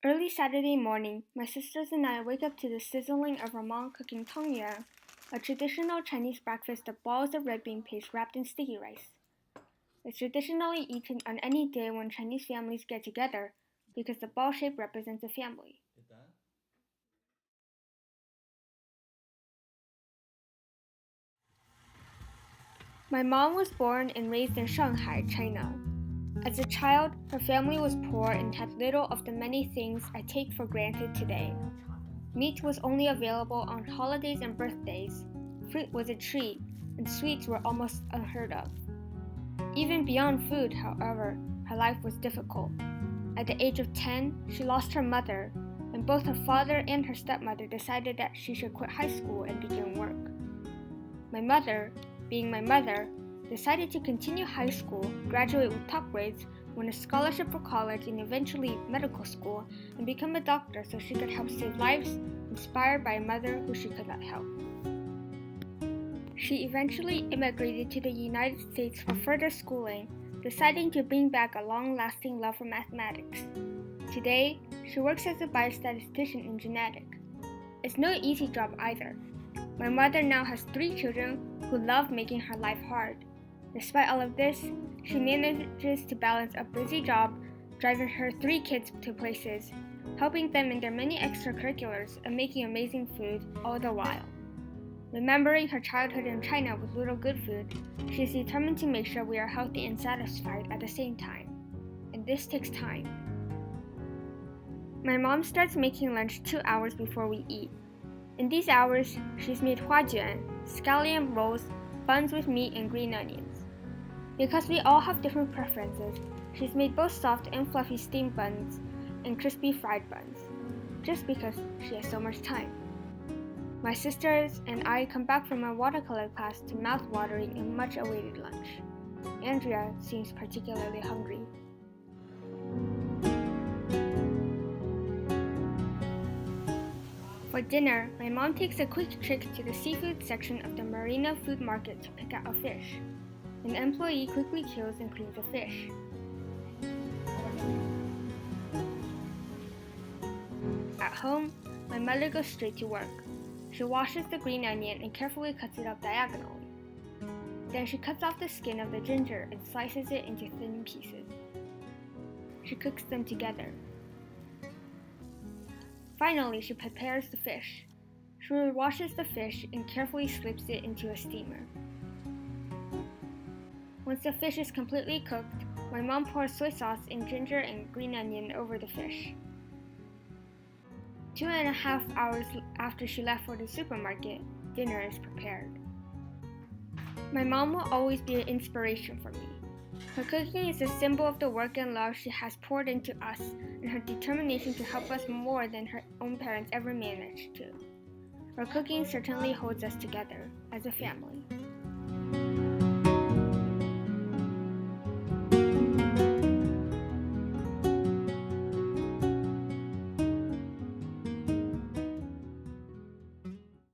Early Saturday morning, my sisters and I wake up to the sizzling of our mom cooking tongyang, a traditional Chinese breakfast of balls of red bean paste wrapped in sticky rice. It's traditionally eaten on any day when Chinese families get together because the ball shape represents a family. My mom was born and raised in Shanghai, China. As a child, her family was poor and had little of the many things I take for granted today. Meat was only available on holidays and birthdays, fruit was a treat, and sweets were almost unheard of. Even beyond food, however, her life was difficult. At the age of 10, she lost her mother, and both her father and her stepmother decided that she should quit high school and begin work. My mother, being my mother, decided to continue high school, graduate with top grades, win a scholarship for college and eventually medical school, and become a doctor so she could help save lives, inspired by a mother who she could not help. She eventually immigrated to the United States for further schooling, deciding to bring back a long-lasting love for mathematics. Today, she works as a biostatistician in genetics. It's no easy job either. My mother now has 3 children who love making her life hard. Despite all of this, she manages to balance a busy job, driving her 3 kids to places, helping them in their many extracurriculars, and making amazing food all the while. Remembering her childhood in China with little good food, she is determined to make sure we are healthy and satisfied at the same time. And this takes time. My mom starts making lunch 2 hours before we eat. In these hours, she's made huajuan, scallion rolls, buns with meat and green onions. Because we all have different preferences, she's made both soft and fluffy steamed buns and crispy fried buns, just because she has so much time. My sisters and I come back from our watercolor class to mouth-watering and much-awaited lunch. Andrea seems particularly hungry. For dinner, my mom takes a quick trip to the seafood section of the Marina food market to pick out a fish. An employee quickly kills and cleans the fish. At home, my mother goes straight to work. She washes the green onion and carefully cuts it up diagonally. Then she cuts off the skin of the ginger and slices it into thin pieces. She cooks them together. Finally, she prepares the fish. She washes the fish and carefully slips it into a steamer. Once the fish is completely cooked, my mom pours soy sauce and ginger and green onion over the fish. 2.5 hours after she left for the supermarket, dinner is prepared. My mom will always be an inspiration for me. Her cooking is a symbol of the work and love she has poured into us and her determination to help us more than her own parents ever managed to. Her cooking certainly holds us together as a family.